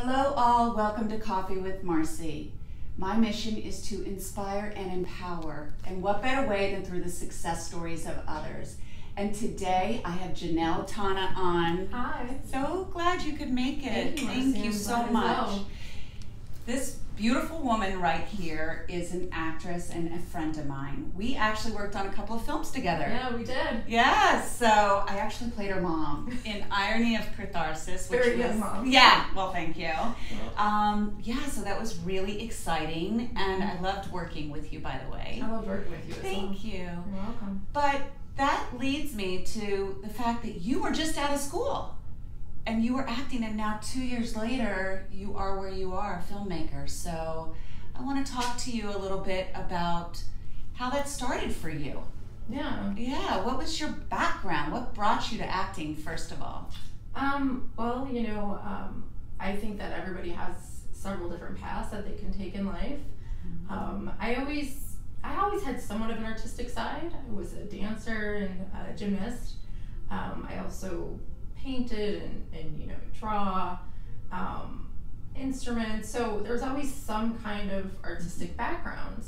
Hello all, welcome to Coffee with Marci. My mission is to inspire and empower, and what better way than through the success stories of others. And today I have Janel Tanna on. Hi. So glad you could make it. Thank you so much. This beautiful woman right here is an actress and a friend of mine. We actually worked on a couple of films together. Yeah, we did. Yes, so I actually played her mom in Irony of Catharsis. Which Very was, good mom. Yeah, well, thank you. Yeah, so that was really exciting, and I loved working with you, by the way. I love working with you as well. Thank you. You're welcome. But that leads me to the fact that you were just out of school and you were acting, and now 2 years later you are where you are, a filmmaker. So I want to talk to you a little bit about how that started for you. Yeah. Yeah, what was your background? What brought you to acting, first of all? Well, I think that everybody has several different paths that they can take in life. I always had somewhat of an artistic side. I was a dancer and a gymnast. I also painted and draw instruments. So there's always some kind of artistic background.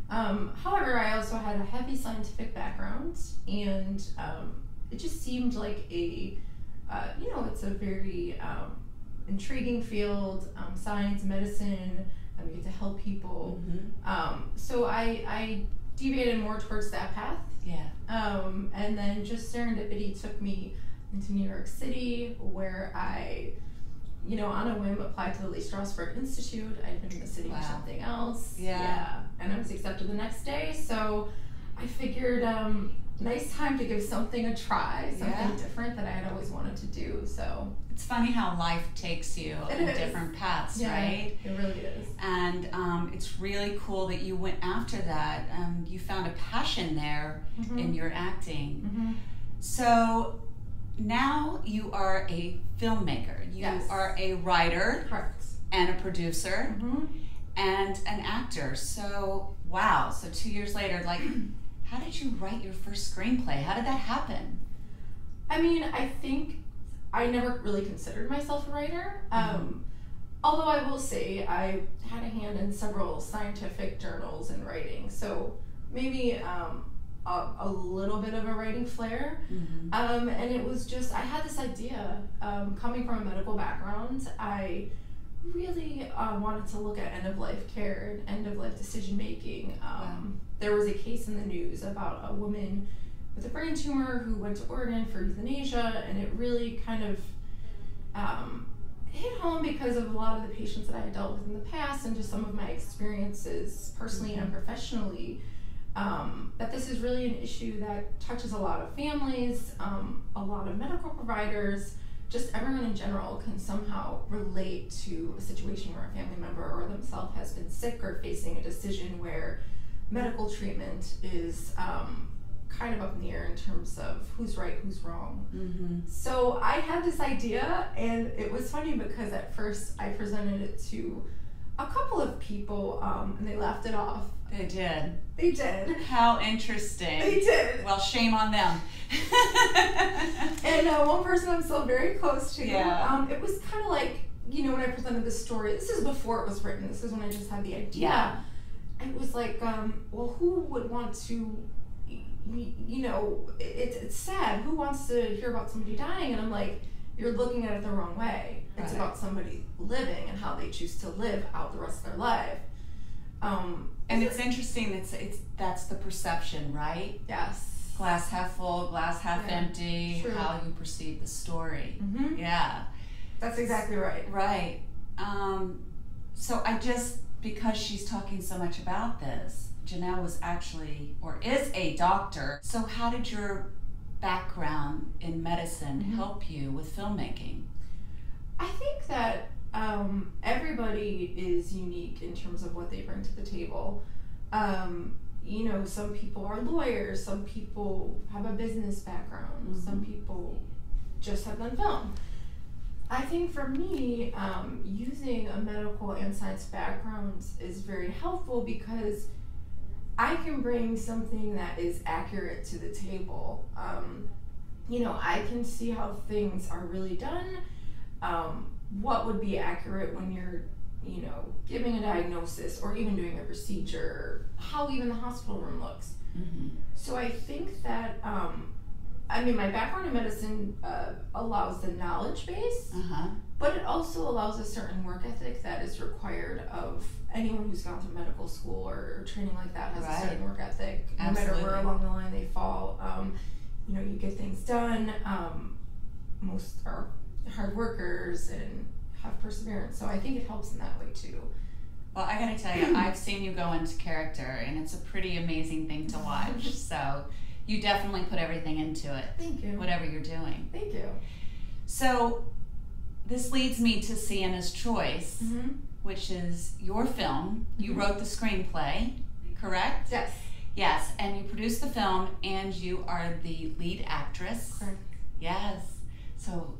However, I also had a heavy scientific background, and it just seemed like it's a very intriguing field, science, medicine. You get to help people. So I deviated more towards that path. Yeah. And then just serendipity took me into New York City, where I, on a whim, applied to the Lee Strasberg Institute. I'd been in the city for something else. Yeah. And I was accepted the next day. So I figured, nice time to give something a try, something different that I had always wanted to do. So it's funny how life takes you in different paths, right? It really is. And it's really cool that you went after that. You found a passion there in your acting. So now you are a filmmaker. You are a writer. Correct. And a producer and an actor. So, wow. So 2 years later, how did you write your first screenplay? How did that happen? I mean, I think I never really considered myself a writer. Although I will say I had a hand in several scientific journals and writing. So maybe a little bit of a writing flair. And it was just, I had this idea, coming from a medical background, I really wanted to look at end-of-life care and end-of-life decision-making. There was a case in the news about a woman with a brain tumor who went to Oregon for euthanasia, and it really kind of hit home because of a lot of the patients that I had dealt with in the past and just some of my experiences personally and professionally. That this is really an issue that touches a lot of families, a lot of medical providers, just everyone in general can somehow relate to a situation where a family member or themselves has been sick or facing a decision where medical treatment is kind of up in the air in terms of who's right, who's wrong. So I had this idea, and it was funny because at first I presented it to a couple of people, and they laughed it off. They did. They did. How interesting. They did. Well, shame on them. And one person I'm still very close to. Yeah. It was kind of like, when I presented this story, this is before it was written, this is when I just had the idea. Yeah. It was like, well, who would want to, it's sad. Who wants to hear about somebody dying? And I'm like, you're looking at it the wrong way. It's about somebody living and how they choose to live out the rest of their life. And it's interesting, that's the perception, right? Yes. Glass half full, glass half empty, True. How you perceive the story. Yeah. That's exactly right. Right. So because she's talking so much about this, Janel was actually, or is a doctor. So how did your background in medicine help you with filmmaking? I think that everybody is unique in terms of what they bring to the table. Some people are lawyers, some people have a business background, some people just have done film. I think for me, using a medical and science background is very helpful because I can bring something that is accurate to the table. I can see how things are really done. what would be accurate when you're, you know, giving a diagnosis or even doing a procedure, how even the hospital room looks. So I think that, I mean, my background in medicine allows the knowledge base, but it also allows a certain work ethic that is required of anyone who's gone through medical school or training like that has a certain work ethic, no matter where along the line they fall. You know, you get things done. Most are hard workers and have perseverance, so I think it helps in that way too. Well, I gotta tell you, I've seen you go into character, and it's a pretty amazing thing to watch. So you definitely put everything into it. Thank you. Whatever you're doing. Thank you. So this leads me to Sienna's Choice, which is your film. You wrote the screenplay, correct? Yes. Yes, and you produced the film, and you are the lead actress. Correct. Yes. So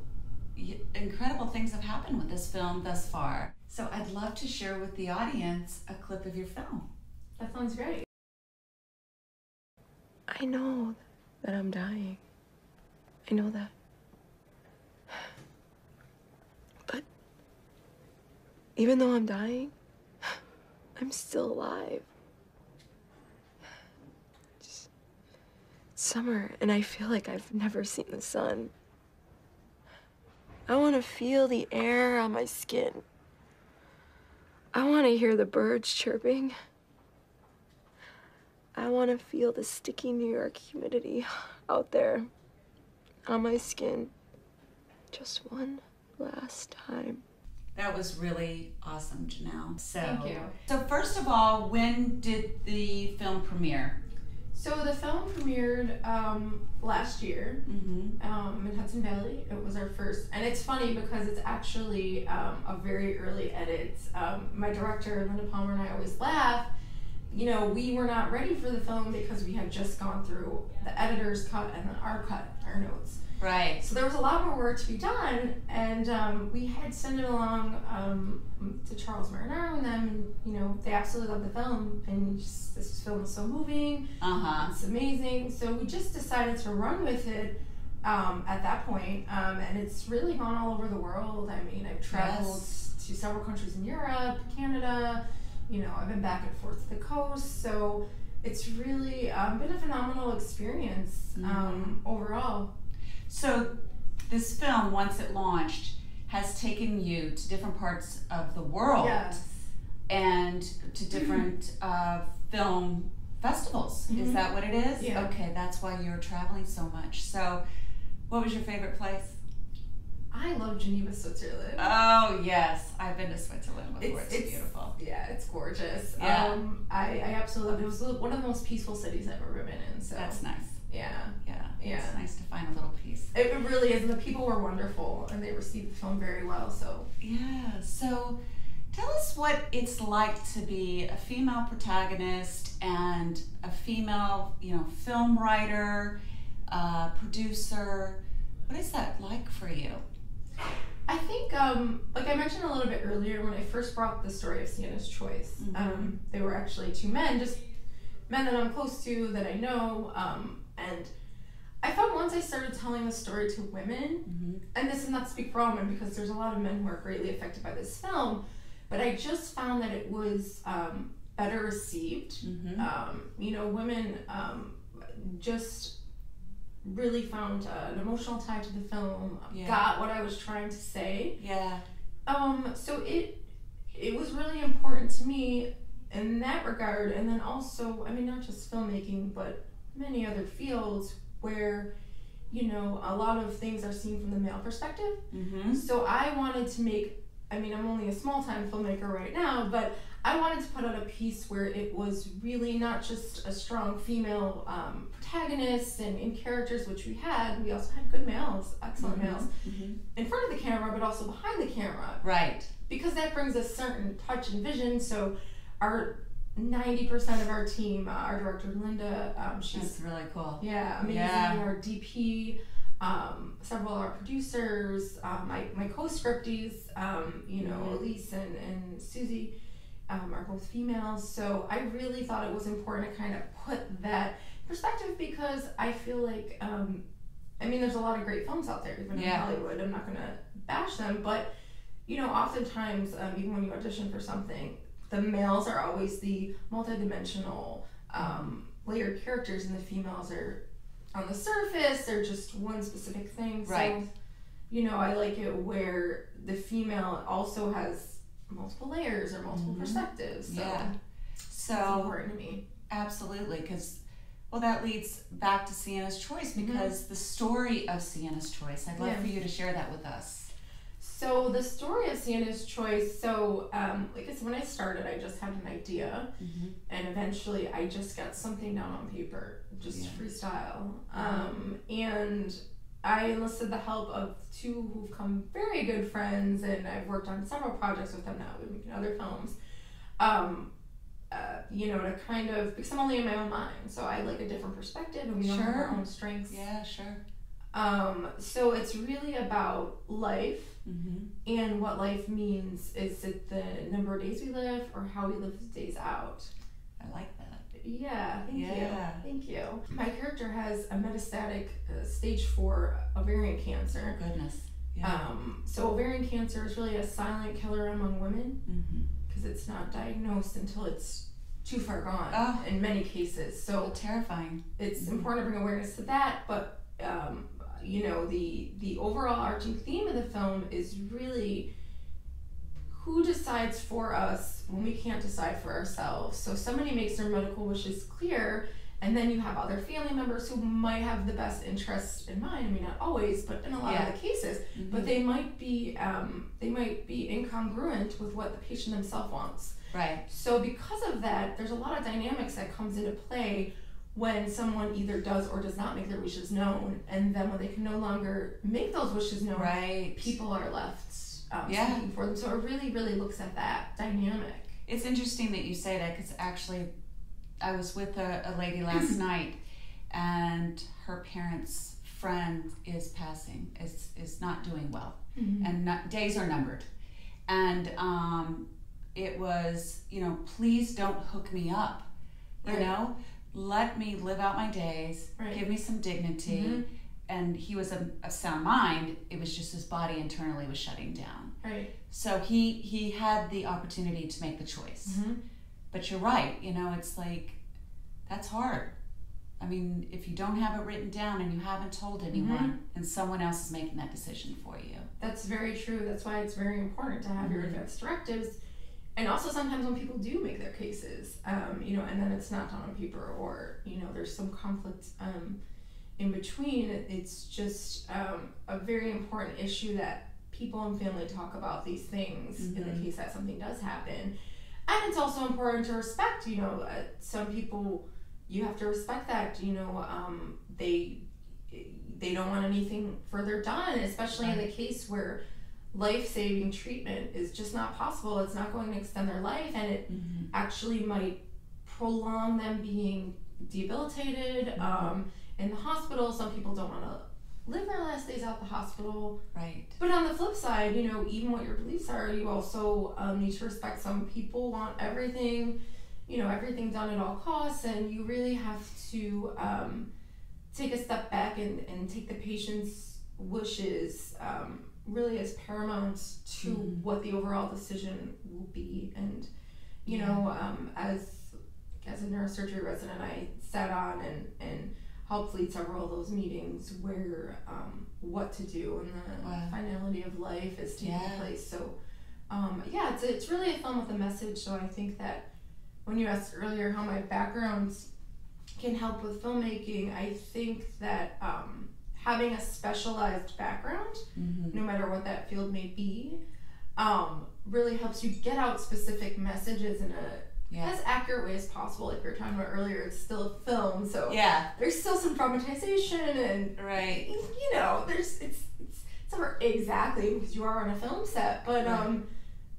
incredible things have happened with this film thus far. So I'd love to share with the audience a clip of your film. That sounds great. I know that I'm dying. I know that. But even though I'm dying, I'm still alive. It's summer, and I feel like I've never seen the sun. I want to feel the air on my skin. I want to hear the birds chirping. I want to feel the sticky New York humidity out there on my skin just one last time. That was really awesome, Janelle. So, Thank you. So first of all, when did the film premiere? So the film premiered last year in Hudson Valley. It was our first, and it's funny because it's actually a very early edit. My director, Linda Palmer, and I always laugh. You know, we were not ready for the film because we had just gone through the editor's cut and then our cut, our notes. Right. So there was a lot more work to be done, and we had sent it along to Charles Marinaro and them, and you know, they absolutely loved the film, and just, this film is so moving. It's amazing. So we just decided to run with it at that point, and it's really gone all over the world. I mean, I've traveled to several countries in Europe, Canada. You know, I've been back and forth to the coast, so it's really been a phenomenal experience overall. So this film, once it launched, has taken you to different parts of the world and to different film festivals. Is that what it is? Yeah. Okay, that's why you're traveling so much. So what was your favorite place? I love Geneva, Switzerland. Oh, yes. I've been to Switzerland before. It's beautiful. Yeah, it's gorgeous. Yeah. I absolutely loved it. It was one of the most peaceful cities I've ever been in. So That's nice. Yeah. It's nice to find a little peace. It really is, and the people were wonderful, and they received the film very well. So yeah. So tell us what it's like to be a female protagonist and a female, you know, film writer, producer. What is that like for you? I think, like I mentioned a little bit earlier, when I first brought the story of Sienna's Choice, they were actually two men, just men that I'm close to, that I know, and I found once I started telling the story to women, and this is not to speak for all men because there's a lot of men who are greatly affected by this film, but I just found that it was better received. You know, women just really found an emotional tie to the film, got what I was trying to say. So it was really important to me in that regard, and then also, I mean, not just filmmaking, but many other fields where, you know, a lot of things are seen from the male perspective. So I wanted to make, I mean, I'm only a small-time filmmaker right now, but I wanted to put out a piece where it was really not just a strong female protagonist and in characters, which we had. We also had good males, excellent males, in front of the camera, but also behind the camera. Right. Because that brings a certain touch and vision. So our 90% of our team, our director Linda, she's that's really cool. Yeah, amazing. Our DP, several of our producers, my co-scripties, you know, Elise and Susie. Are both females, so I really thought it was important to kind of put that perspective because I feel like, I mean, there's a lot of great films out there, even in Hollywood. I'm not going to bash them, but, oftentimes, even when you audition for something, the males are always the multidimensional, layered characters, and the females are on the surface. They're just one specific thing. Right. So, I like it where the female also has multiple layers or multiple perspectives. So Yeah. it's So important to me. absolutely, because that leads back to Sienna's Choice, because the story of Sienna's Choice, I'd love for you to share that with us. So the story of Sienna's Choice, like I said, when I started, I just had an idea, and eventually I just got something down on paper, just freestyle. And I enlisted the help of two who've become very good friends, and I've worked on several projects with them now. We're making other films. To kind of, because I'm only in my own mind, so I like a different perspective, and we don't have our own strengths. Yeah, sure. So it's really about life, and what life means. Is it the number of days we live, or how we live the days out? I like that. Yeah, thank you. My character has a metastatic stage 4 ovarian cancer. Oh, goodness. Yeah. So ovarian cancer is really a silent killer among women, because it's not diagnosed until it's too far gone in many cases. So terrifying. It's important to bring awareness to that, but the overall arching theme of the film is really who decides for us when we can't decide for ourselves. So somebody makes their medical wishes clear, and then you have other family members who might have the best interest in mind. I mean, not always, but in a lot of the cases. But they might be incongruent with what the patient themselves wants. Right. So because of that, there's a lot of dynamics that comes into play when someone either does or does not make their wishes known, and then when they can no longer make those wishes known, people are left speaking for them. So it really, really looks at that dynamic. It's interesting that you say that, because actually I was with a lady last night, and her parents' friend is passing, is not doing well, and days are numbered. And it was, please don't hook me up, let me live out my days, give me some dignity. And he was of sound mind. It was just his body internally was shutting down. Right. So he had the opportunity to make the choice. But you're right, it's like, that's hard. I mean, if you don't have it written down and you haven't told anyone, and someone else is making that decision for you. That's very true. That's why it's very important to have your advance directives. And also sometimes when people do make their cases, and then it's not done on paper, or, there's some conflict in between, it's just a very important issue that people and family talk about these things in the case that something does happen. And it's also important to respect, some people, you have to respect that, they don't want anything further done, especially in the case where life-saving treatment is just not possible. It's not going to extend their life, and it actually might prolong them being debilitated in the hospital. Some people don't want to live their last days out the hospital. Right. But on the flip side, even what your beliefs are, you also need to respect some people want everything, everything done at all costs, and you really have to take a step back and take the patient's wishes really as paramount to what the overall decision will be. And, as a neurosurgery resident, I sat on and helped lead several of those meetings where what to do and the finality of life is taking place. So it's really a film with a message. So I think that when you asked earlier how my background can help with filmmaking, I think that having a specialized background, no matter what that field may be, really helps you get out specific messages in a as accurate way as possible. Like we were talking about earlier, it's still a film, so there's still some dramatization, and there's it's never exactly because you are on a film set, but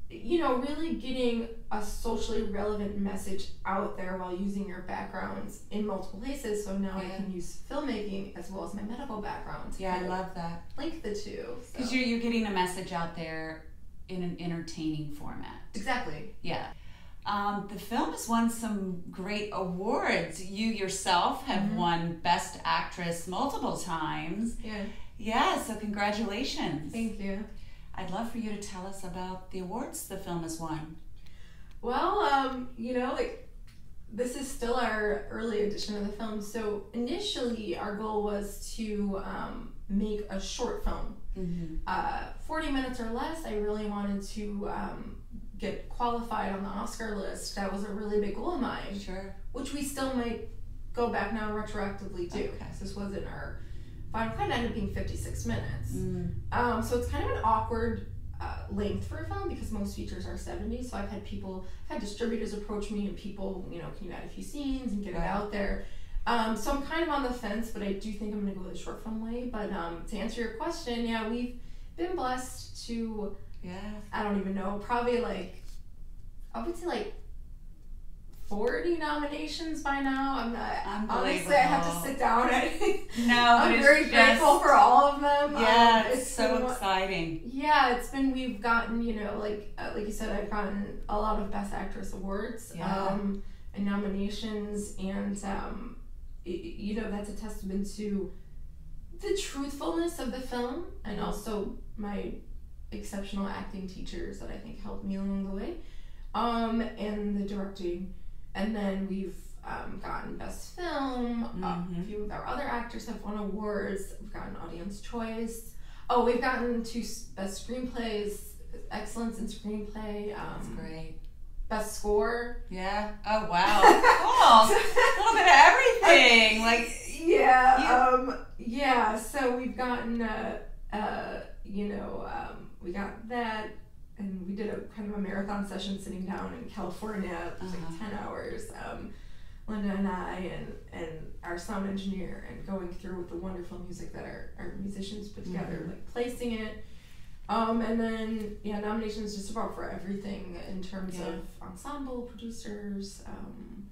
really getting a socially relevant message out there while using your backgrounds in multiple places. So now I can use filmmaking as well as my medical background. I love that. Link the two. Because you're getting a message out there in an entertaining format. Exactly. Yeah. The film has won some great awards. You yourself have won Best Actress multiple times. Yeah, so congratulations. Thank you. I'd love for you to tell us about the awards the film has won. Well, this is still our early edition of the film. So initially, our goal was to make a short film, 40 minutes or less. I really wanted to get qualified on the Oscar list. That was a really big goal of mine. Sure. Which we still might go back now and retroactively do. Okay. This wasn't our final cut. It ended up being 56 minutes. So it's kind of an awkward length for a film because most features are 70. So I've had distributors approach me and people, can you add a few scenes and get it out there? So I'm kind of on the fence, but I do think I'm going to go the short film way. But to answer your question, yeah, we've been blessed to, I don't even know, probably I would say 40 nominations by now. I'm not, honestly, I have to sit down. I'm very grateful for all of them. Yeah, it's so exciting. Yeah, we've gotten, like you said, I've gotten a lot of Best Actress awards and nominations, and that's a testament to the truthfulness of the film and also my exceptional acting teachers that I think helped me along the way, and the directing. And then we've gotten Best Film. A few of our other actors have won awards. We've gotten Audience Choice. Oh, we've gotten 2 Best Screenplays, Excellence in Screenplay. That's great. Best Score. Yeah. Oh, wow. Cool. A little bit of everything. Yeah. So we've gotten, we got that. And we did a kind of a marathon session sitting down in California, 10 hours. Linda and I and our sound engineer, and going through with the wonderful music that our musicians put together, placing it. And then nominations just about for everything in terms of ensemble, producers.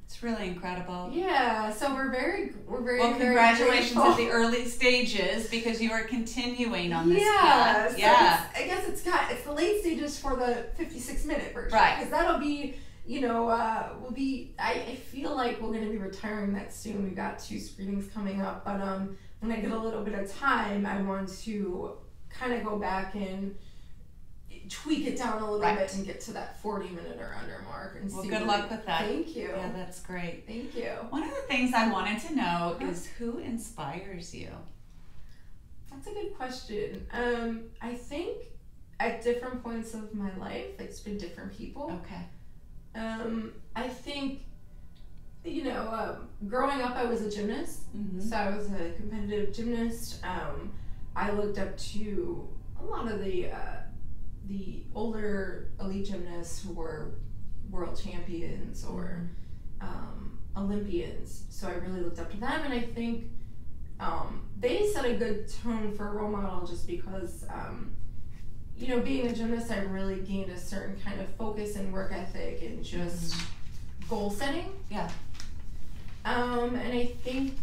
It's really incredible. Yeah, so we're very well. Congratulations very at the early stages because you are continuing on this path. So I guess it's the late stages for the 56-minute version, right? Because that'll be I feel like we're going to be retiring that soon. We've got 2 screenings coming up, but when I get a little bit of time, I want to kind of go back and tweak it down a little bit and get to that 40-minute or under mark. And well, good luck with that. Thank you. Yeah, that's great. Thank you. One of the things I wanted to know is who inspires you? That's a good question. I think at different points of my life, it's been different people. Okay. I think, growing up, I was a gymnast. So I was a competitive gymnast. I looked up to a lot of the older elite gymnasts who were world champions or Olympians. So I really looked up to them, and I think they set a good tone for a role model just because, being a gymnast, I really gained a certain kind of focus and work ethic and just goal setting. Yeah. And I think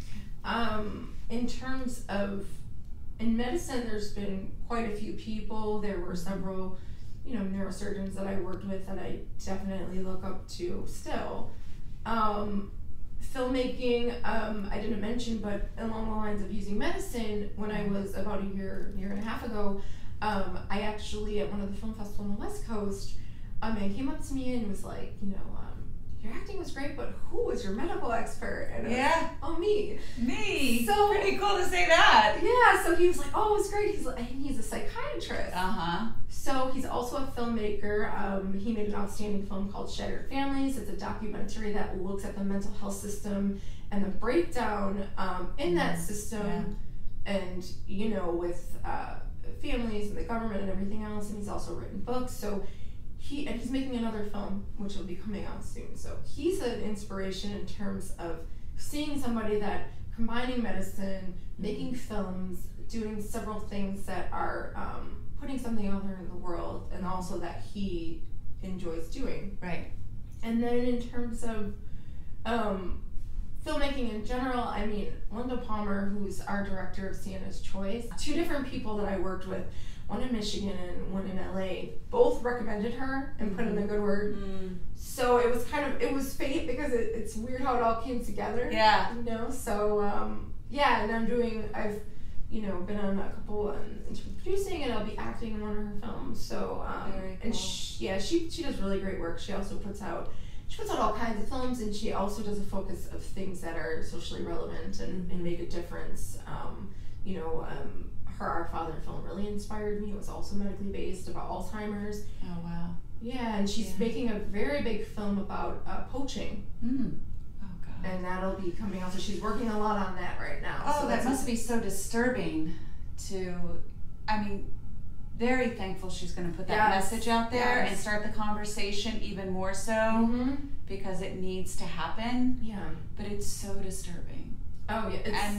in terms of in medicine, there's been quite a few people. There were several, neurosurgeons that I worked with that I definitely look up to still. Filmmaking, I didn't mention, but along the lines of using medicine, when I was about a year and a half ago, I actually, at one of the film festivals on the West Coast, a man came up to me and was like, your acting was great, but who was your medical expert? And me. Me. So pretty cool to say that. Yeah. So he was like, oh, it's great. He's a psychiatrist. So he's also a filmmaker. He made an outstanding film called Shattered Families. It's a documentary that looks at the mental health system and the breakdown in that system, and with families and the government and everything else. And he's also written books. So. He's making another film, which will be coming out soon. So he's an inspiration in terms of seeing somebody that combining medicine, making films, doing several things that are putting something out there in the world, and also that he enjoys doing. Right. And then in terms of filmmaking in general, Linda Palmer, who's our director of Sienna's Choice, 2 different people that I worked with, one in Michigan and one in LA, both recommended her and put in a good word. So it was fate because it's weird how it all came together. Yeah. So, and I've been on a couple producing, and I'll be acting in one of her films. So Very cool. and she does really great work. She also puts out all kinds of films, and she also does a focus of things that are socially relevant and make a difference. Her Our Father film really inspired me. It was also medically based, about Alzheimer's. Oh wow. Yeah, and she's making a very big film about poaching. Oh god. And that'll be coming out. So she's working a lot on that right now. Oh, so that must be so disturbing very thankful she's going to put that message out there and start the conversation even more so because it needs to happen. Yeah. But it's so disturbing. Oh yeah.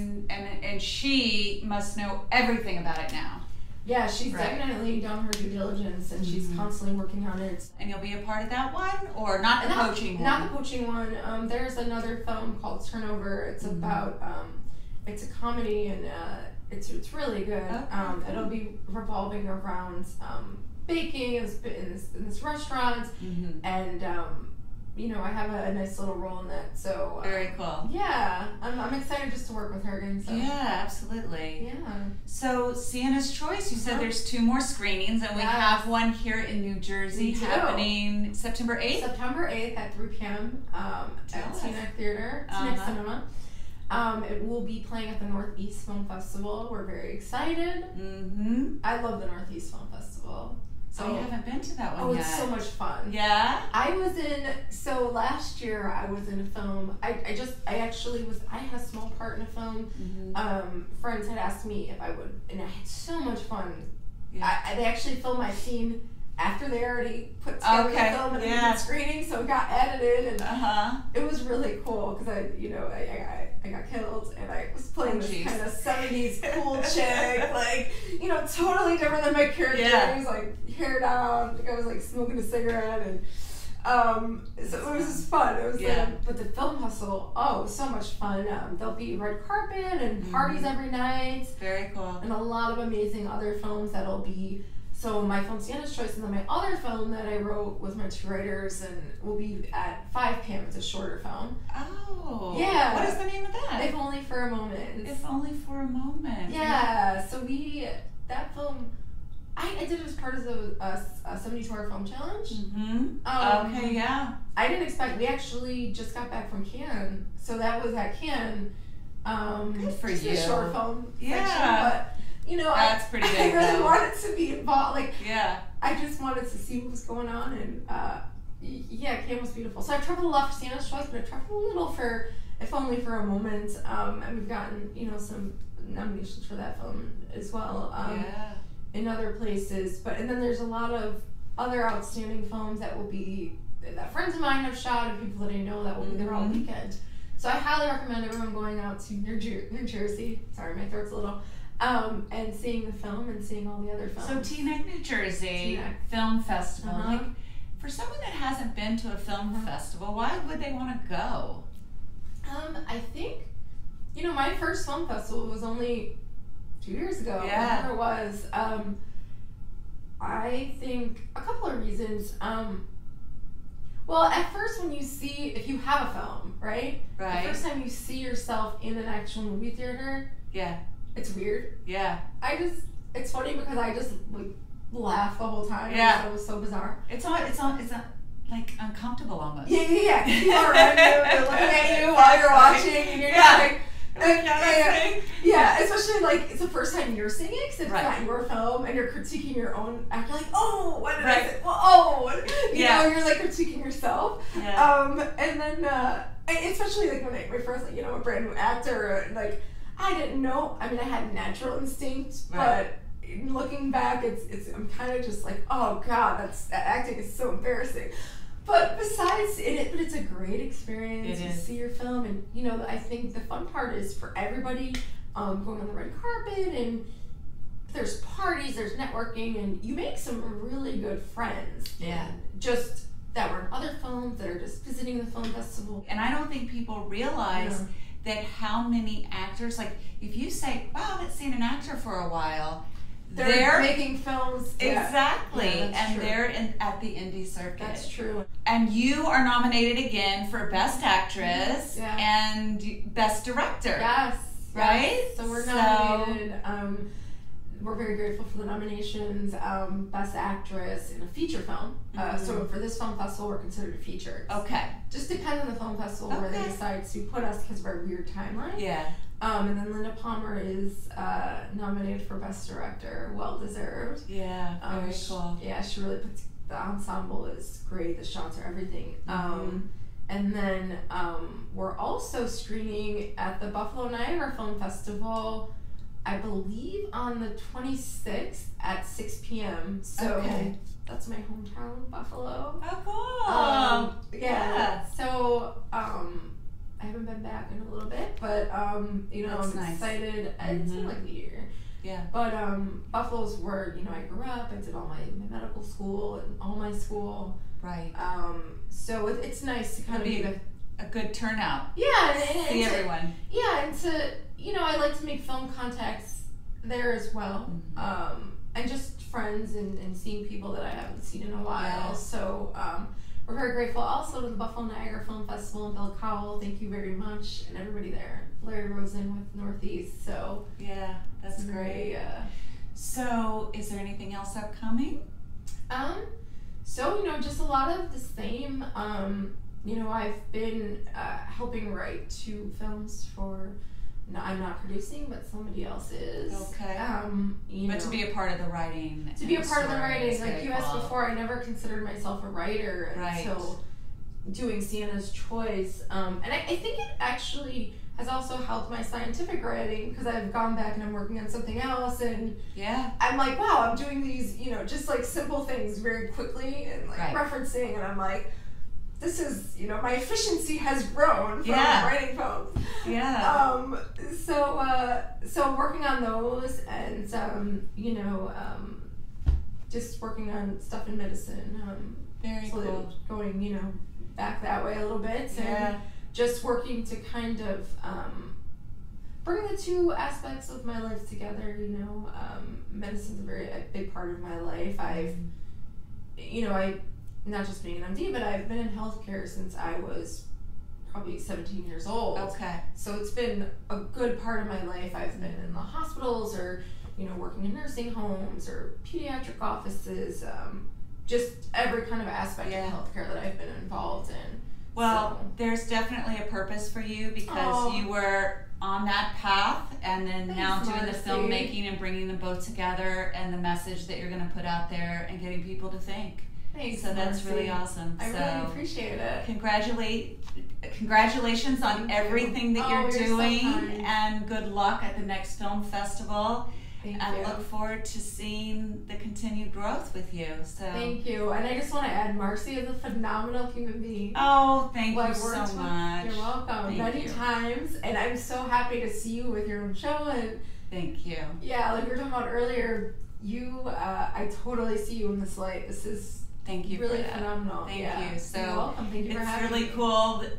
And she must know everything about it now. Yeah, she's definitely done her due diligence, and she's constantly working on it. And you'll be a part of that one, or not the poaching one? Not the poaching one. There's another film called Turnover. It's about it's a comedy, and it's really good. Okay. It'll be revolving around baking in this restaurant, and I have a nice little role in that. So very cool. Yeah, I'm excited just to work with her again. So. Yeah, absolutely. Yeah. So Sienna's Choice, you said there's 2 more screenings, and we have one here in New Jersey happening September 8th? September 8th at 3 p.m. At Teaneck Theater, Teaneck Cinema. It will be playing at the Northeast Film Festival. We're very excited. I love the Northeast Film Festival. So you haven't been to that one yet. Oh, it's so much fun. Yeah? Last year I was in a film. I had a small part in a film. Friends had asked me if I would, and I had so much fun. Yeah. They actually filmed my scene after they already put together the film and the screening, so it got edited, and it was really cool because I got killed, and I was playing this kind of 70s cool chick, totally different than my character. He was hair down, I was smoking a cigarette, and so it was just fun. It was but the film hustle, it was so much fun. There'll be red carpet and parties every night. Very cool. And a lot of amazing other films that'll be. So my film Sienna's Choice, and then my other film that I wrote with my 2 writers, and will be at 5 p.m. It's a shorter film. Oh. Yeah. What is the name of that? If Only for a Moment. If Only for a Moment. Yeah. So that film, I did it as part of the 72-hour film challenge. Okay, yeah. I didn't expect. We actually just got back from Cannes, so that was at Cannes. Good for just you. A short film section, but. That's pretty big. I really wanted to be involved. I just wanted to see what was going on, and Cannes was beautiful. So I've traveled a lot for Sienna's Choice, but I've traveled a little for If Only for a Moment, and we've gotten some nominations for that film as well. In other places, and then there's a lot of other outstanding films that friends of mine have shot, and people that I know that will be there all weekend. So I highly recommend everyone going out to New Jersey. Sorry, my throat's a little. And seeing the film and seeing all the other films. So Teaneck, New Jersey Film Festival. For someone that hasn't been to a film festival, why would they want to go? I think, my first film festival was only 2 years ago. Yeah. Whatever it was. I think a couple of reasons. Well, at first if you have a film, right? Right. The first time you see yourself in an actual movie theater. Yeah. It's weird. Yeah. It's funny because I just laugh the whole time. Yeah. It was so bizarre. It's uncomfortable almost. Yeah. People are around you, they're looking at you while you're watching, and you're yeah, especially it's the first time you're seeing it, because it's not your film, and you're critiquing your own act. You're what did I say? Well, you're critiquing yourself. Yeah. And then, especially when I first, a brand new actor, I didn't know. I mean, I had natural instinct, but looking back, I'm kind of just oh God, that acting is so embarrassing. But besides it, but it's a great experience. You see your film, and I think the fun part is for everybody going on the red carpet, and there's parties, there's networking, and you make some really good friends. Yeah. Just that were in other films, that are just visiting the film festival. And I don't think people realize that how many actors, if you say, wow, I haven't seen an actor for a while, they're making films. Exactly. Yeah, and they're at the indie circuit. That's true. And you are nominated again for Best Actress and Best Director. Yes. right? Yes. So we're nominated. We're very grateful for the nominations. Best Actress in a Feature Film. So for this film festival, we're considered a feature. Okay. Just depends on the film festival where they decide to put us because of our weird timeline. Yeah. And then Linda Palmer is nominated for Best Director. Well deserved. Yeah. Very cool. Yeah, she really puts, the ensemble is great. The shots are everything. And then we're also screening at the Buffalo Niagara Film Festival, I believe on the 26th at 6 p.m. So that's my hometown, Buffalo. Oh, cool. Yeah. So I haven't been back in a little bit, but you know, That's I'm excited. It's been like a year. Yeah. But Buffalo's where, you know, I grew up. I did all my medical school and all my school. Right. So it's nice to kind of be a good turnout. Yeah, and see everyone. Yeah, and to, you know, I like to make film contacts there as well. And just friends and seeing people that I haven't seen in a while. Yeah. So we're very grateful also to the Buffalo Niagara Film Festival and Bill Cowell. Thank you very much, and everybody there. Larry Rosen with Northeast. So yeah, that's great. So is there anything else upcoming? So, you know, just a lot of the same. You know, I've been helping write 2 films for, no, I'm not producing, but somebody else is. Okay. You But know, to be a part of the writing. to be a part of the writing, like you asked cool. before, I never considered myself a writer until doing Sienna's Choice. And I think it actually has also helped my scientific writing because I've gone back and I'm working on something else, and I'm like, wow, I'm doing these, you know, just like simple things very quickly and like referencing, and I'm like, this is, you know, my efficiency has grown from writing poems. Yeah. So I'm working on those, and you know, just working on stuff in medicine. Very so cool. Going, you know, back that way a little bit, and just working to kind of bring the 2 aspects of my life together. You know, medicine's a big part of my life. Not just being an MD, but I've been in healthcare since I was probably 17 years old. Okay. So it's been a good part of my life. I've been in the hospitals, or, you know, working in nursing homes or pediatric offices, just every kind of aspect of healthcare that I've been involved in. Well, there's definitely a purpose for you because you were on that path, and then now doing the filmmaking and bringing them both together, and the message that you're going to put out there and getting people to think. Thanks, so that's Marci. Really awesome. I really appreciate it. Congratulations on everything that you're doing, so and good luck at the next film festival. Thank I you. look forward to seeing the continued growth with you. So thank you, and I just want to add, Marci is a phenomenal human being. Oh, thank you so much. You're welcome. Many times, and I'm so happy to see you with your own show. And thank you. Yeah, like we were talking about earlier, I totally see you in this light. This is thank you really for that. phenomenal. Thank you. So you're welcome. Thank you for having me. It's really cool that,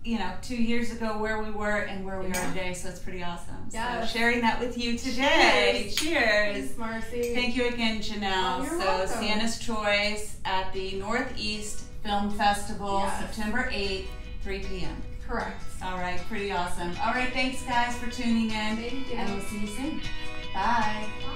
you know, 2 years ago where we were and where we are today, so it's pretty awesome. Yes. So sharing that with you today. Cheers. Thanks, Marci. Thank you again, Janelle. You're welcome. Sienna's Choice at the Northeast Film Festival, September 8th, 3 p.m. Correct. All right, pretty awesome. All right, thanks guys for tuning in. Thank you. And we'll see you soon. Bye. Bye.